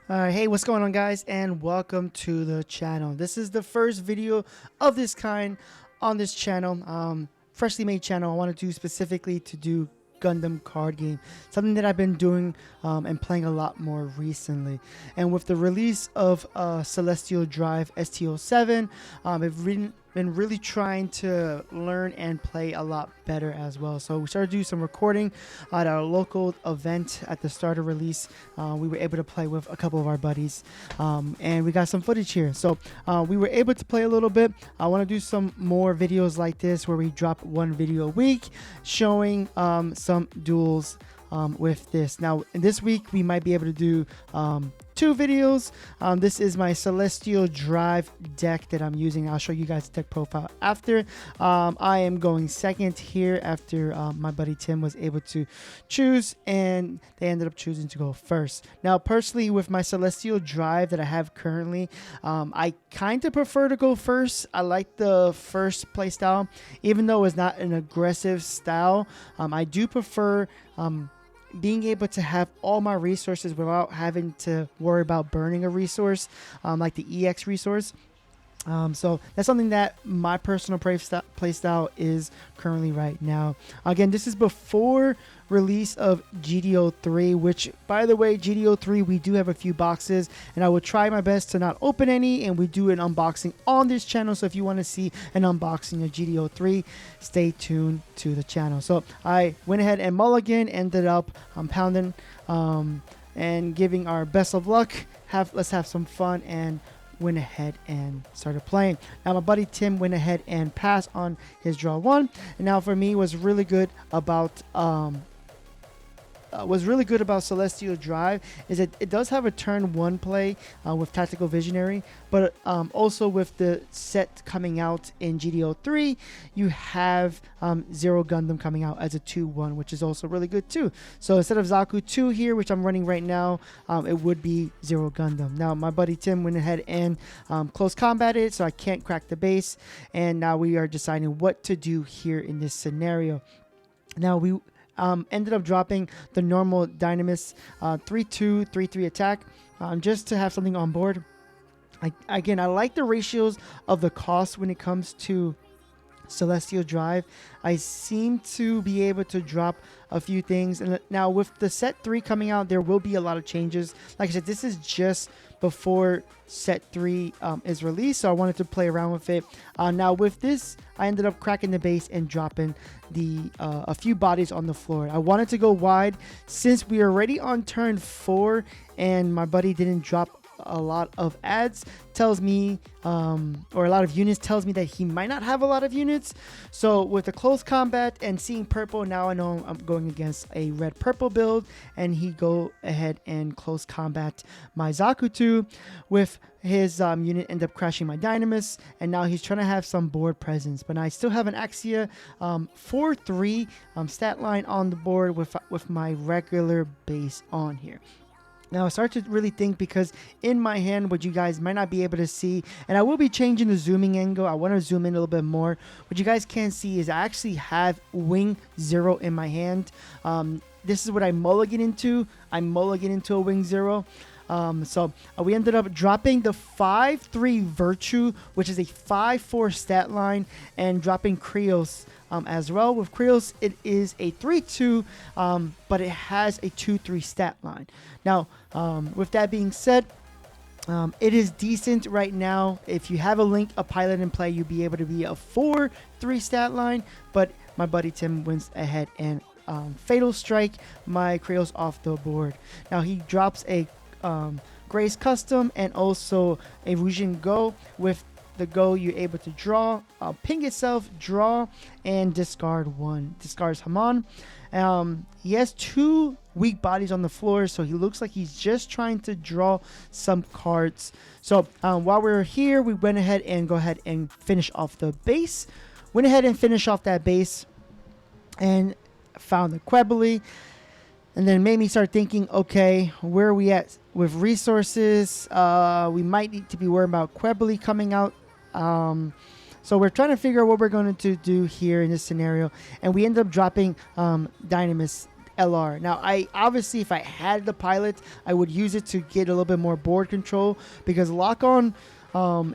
Hey, what's going on, guys, and welcome to the channel. This is the first video of this kind on this channel, freshly made channel. I want to do specifically to do Gundam card game, something that I've been doing and playing a lot more recently. And with the release of Celestial Drive ST07, I've been really trying to learn and play a lot better as well. So we started to do some recording at our local event at the starter release. We were able to play with a couple of our buddies, and we got some footage here. So we were able to play a little bit. I want to do some more videos like this where we drop one video a week showing some duels with this. Now, this week we might be able to do two videos. This is my Celestial Drive deck that I'm using. I'll show you guys the deck profile after. I am going second here after my buddy Tim was able to choose, and they ended up choosing to go first. Now, personally, with my Celestial Drive that I have currently, I kind of prefer to go first. I like the first play style, even though it's not an aggressive style. I do prefer being able to have all my resources without having to worry about burning a resource, like the EX resource. So that's something that my personal play style is currently right now. Again, this is before release of GD03, which, by the way, GD03, we do have a few boxes, and I will try my best to not open any, and we do an unboxing on this channel. So if you want to see an unboxing of GD03, stay tuned to the channel. So I went ahead and mulligan, ended up pounding and giving our best of luck. Let's have some fun, and went ahead and started playing. Now my buddy Tim went ahead and passed on his draw one, and now for me was really good about Celestial Drive is that it does have a turn one play with Tactical Visionary, but also with the set coming out in GD03, you have Zero Gundam coming out as a 2-1, which is also really good too. So instead of Zaku 2 here, which I'm running right now, it would be Zero Gundam. Now my buddy Tim went ahead and close combated, so I can't crack the base, and now we are deciding what to do here in this scenario. Now we ended up dropping the normal Dynamis 3-2, 3-3 attack just to have something on board. Again, I like the ratios of the cost when it comes to Celestial Drive. I seem to be able to drop a few things, and now with the set 3 coming out, there will be a lot of changes. Like I said, this is just before set 3 is released, so I wanted to play around with it. Now with this, I ended up cracking the base and dropping a few bodies on the floor. I wanted to go wide since we are already on turn 4 and my buddy didn't drop a lot of ads, tells me or a lot of units, tells me that he might not have a lot of units. So with the close combat and seeing purple, now I know I'm going against a red purple build, and he go ahead and close combat my Zakutu with his unit, end up crashing my Dynamis, and now he's trying to have some board presence. But I still have an Axia 4-3 stat line on the board with my regular base on here. Now I start to really think, because in my hand, what you guys might not be able to see, and I will be changing the zooming angle. I want to zoom in a little bit more. What you guys can't see is I actually have Wing 0 in my hand. This is what I mulligan into. I mulligan into a Wing 0. So we ended up dropping the 5-3 Virtue, which is a 5-4 stat line, and dropping Krios as well. With Krios, it is a 3-2, but it has a 2-3 stat line. Now, with that being said, it is decent right now. If you have a pilot in play, you'll be able to be a 4-3 stat line, but my buddy Tim went ahead and Fatal Strike my Krios off the board. Now he drops a Grace Custom and also a Rujin Go. With the Go, you're able to draw, ping itself, draw, and discard one. Discards Haman. He has 2 weak bodies on the floor, so he looks like he's just trying to draw some cards. So while we're here, we went ahead and finish off the base. Went ahead and finished off that base and found the Quebly. And then made me start thinking, okay, where are we at with resources? We might need to be worried about Quebly coming out. So we're trying to figure out what we're going to do here in this scenario. And we end up dropping Dynamis LR. Now, I obviously, if I had the pilot, I would use it to get a little bit more board control, because lock-on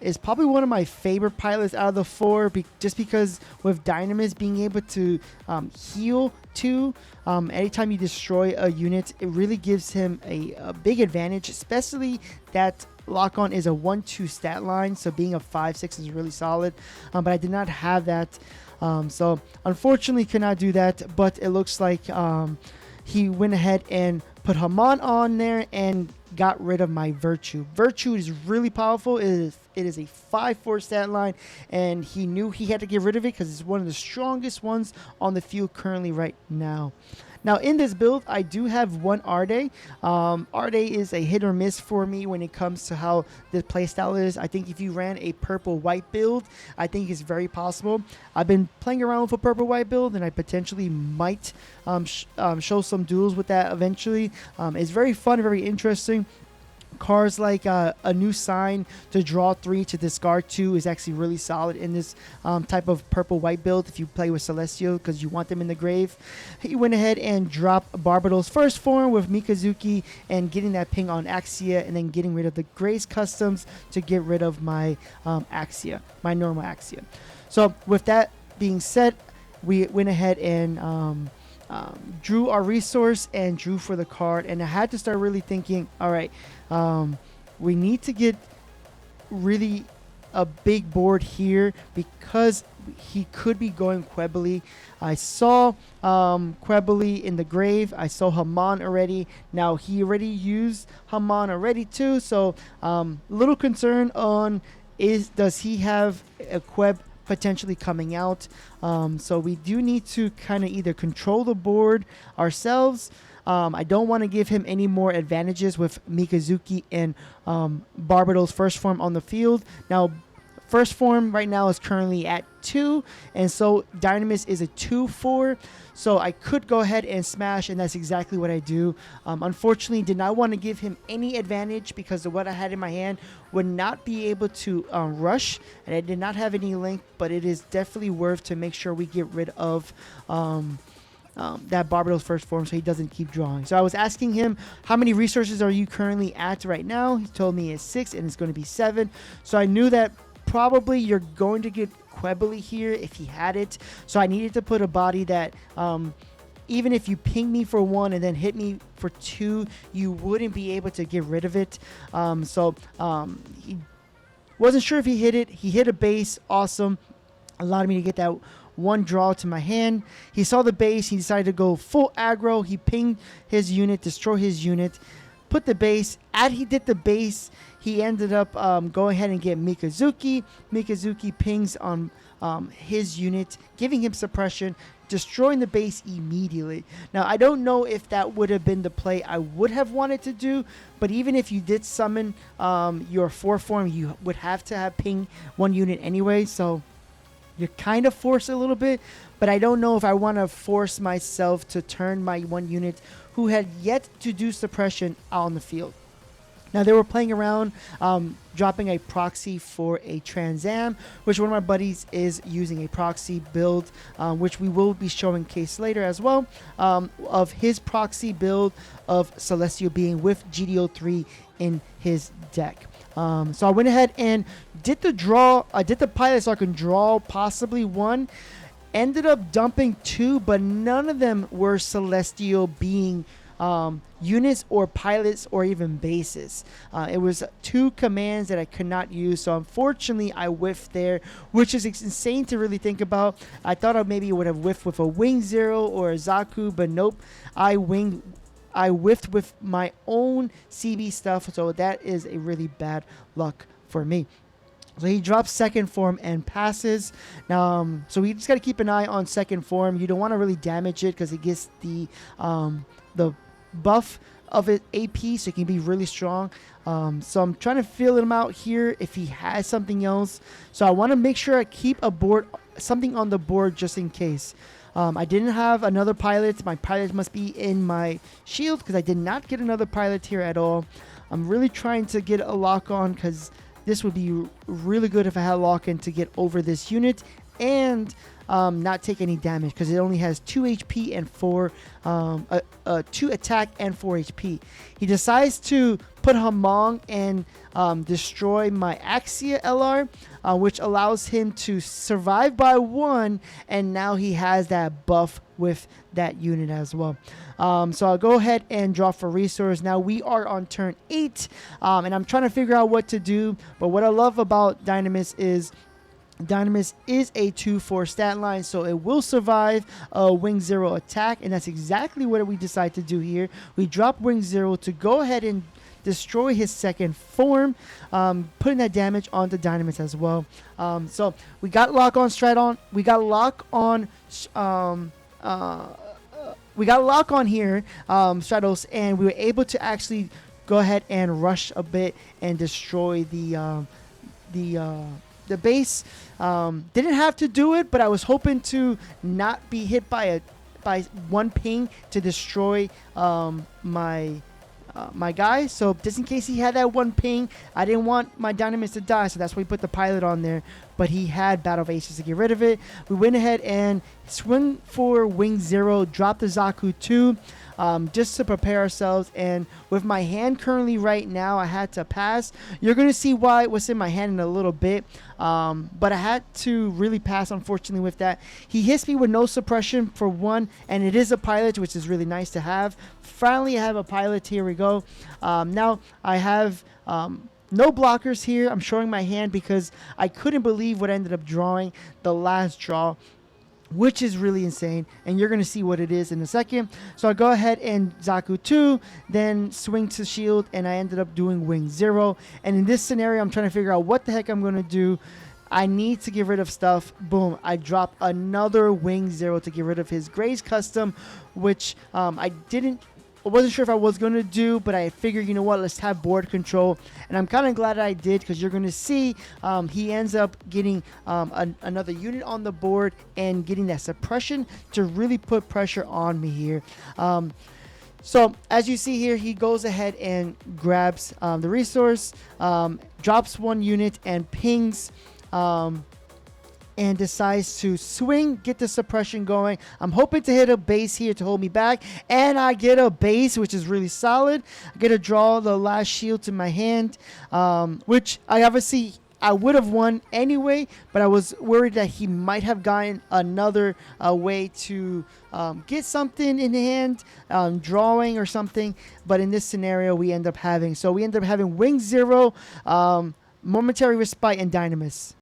is probably one of my favorite pilots out of the four, just because with Dynamis being able to heal too, anytime you destroy a unit, it really gives him a big advantage, especially that lock-on is a 1-2 stat line, so being a 5-6 is really solid, but I did not have that, so unfortunately could not do that. But it looks like he went ahead and put Haman on there and got rid of my Virtue. Virtue is really powerful. It is a 5-4 stat line, and he knew he had to get rid of it because it's one of the strongest ones on the field currently right now. Now, in this build, I do have one Arde. Arde is a hit or miss for me when it comes to how the playstyle is. I think if you ran a purple-white build, I think it's very possible. I've been playing around with a purple-white build, and I potentially might show some duels with that eventually. It's very fun, very interesting. Cards like a new sign to draw 3 to discard 2 is actually really solid in this type of purple-white build if you play with Celestial, because you want them in the grave. He went ahead and dropped Barbados first form with Mikazuki and getting that ping on Axia, and then getting rid of the Grace Customs to get rid of my Axia, my normal Axia. So with that being said, we went ahead and drew our resource and drew for the card, and I had to start really thinking, all right, we need to get really a big board here because he could be going Quebly. I saw Quebly in the grave. I saw Haman already. Now he already used Haman already too, so little concern on does he have a Queb potentially coming out. So we do need to kind of either control the board ourselves. I don't want to give him any more advantages with Mikazuki and Barbados first form on the field. Now, first form right now is currently at 2, and so Dynamis is a 2-4. So I could go ahead and smash, and that's exactly what I do. Unfortunately, did not want to give him any advantage because of what I had in my hand would not be able to rush, and I did not have any link, but it is definitely worth to make sure we get rid of that Barbados first form so he doesn't keep drawing. So I was asking him, how many resources are you currently at right now? He told me it's 6, and it's going to be 7. So I knew that probably you're going to get Quebly here if he had it. So I needed to put a body that even if you ping me for 1 and then hit me for 2, you wouldn't be able to get rid of it. He wasn't sure if he hit it. He hit a base. Awesome. Allowed me to get that 1 draw to my hand. He saw the base. He decided to go full aggro. He pinged his unit, destroy his unit, put the base. As he did the base, he ended up going ahead and get Mikazuki. Mikazuki pings on his unit, giving him suppression, destroying the base immediately. Now, I don't know if that would have been the play I would have wanted to do, but even if you did summon your 4 form, you would have to have ping 1 unit anyway, so you're kind of forced a little bit, but I don't know if I want to force myself to turn my 1 unit who had yet to do suppression out on the field. Now, they were playing around, dropping a proxy for a Trans Am, which one of my buddies is using a proxy build, which we will be showing case later as well, of his proxy build of Celestial being with GD03 in his deck. So I went ahead and did the draw. I did the pilot so I can draw possibly 1. Ended up dumping 2, but none of them were Celestial being units or pilots or even bases. It was 2 commands that I could not use, so unfortunately I whiffed there, which is insane to really think about. I thought I maybe would have whiffed with a Wing Zero or a Zaku, but nope. I whiffed with my own CB stuff, so that is a really bad luck for me. So he drops second form and passes. So we just got to keep an eye on second form. You don't want to really damage it because it gets the buff of it AP, so it can be really strong. So I'm trying to feel him out here if he has something else. So I want to make sure I keep something on the board just in case. I didn't have another pilot. My pilot must be in my shield because I did not get another pilot here at all. I'm really trying to get a lock on because this would be really good if I had a lock in to get over this unit and not take any damage because it only has 2 HP and 2 attack and 4 HP. He decides to put Hamong and destroy my Axia LR, which allows him to survive by 1, and now he has that buff with that unit as well. So I'll go ahead and draw for resource. Now we are on turn 8, and I'm trying to figure out what to do, but what I love about Dynamis is a 2/4 stat line, so it will survive a Wing 0 attack, and that's exactly what we decide to do here. We drop Wing 0 to go ahead and destroy his second form, putting that damage onto Dynamis as well. So we got lock on Straton. We got lock on here, Stratos, and we were able to actually go ahead and rush a bit and destroy the base. Didn't have to do it, but I was hoping to not be hit by one ping to destroy my guy. So just in case he had that one ping, I didn't want my Dynamis to die, so that's why we put the pilot on there. But he had Battle of Aces to get rid of it. We went ahead and swing for Wing 0, drop the Zaku 2, just to prepare ourselves. And with my hand currently right now, I had to pass. You're going to see what's in my hand in a little bit. But I had to really pass, unfortunately, with that. He hits me with no suppression for 1, and it is a pilot, which is really nice to have. Finally, I have a pilot. Here we go. Now I have no blockers here. I'm showing my hand because I couldn't believe what I ended up drawing the last draw, which is really insane, and you're going to see what it is in a second. So I go ahead and Zaku 2, then swing to shield, and I ended up doing Wing 0. And in this scenario, I'm trying to figure out what the heck I'm going to do. I need to get rid of stuff. Boom, I drop another Wing 0 to get rid of his Grace Custom, which I wasn't sure if I was going to do, but I figured, you know what, let's have board control. And I'm kind of glad I did, because you're going to see he ends up getting another unit on the board and getting that suppression to really put pressure on me here. So as you see here, he goes ahead and grabs the resource, drops 1 unit and pings, and decides to swing, get the suppression going. I'm hoping to hit a base here to hold me back, and I get a base, which is really solid. I get to draw the last shield to my hand, which I would have won anyway, but I was worried that he might have gotten another way to get something in hand, drawing or something. But in this scenario, we end up having Wing 0, Momentary Respite, and Dynamis.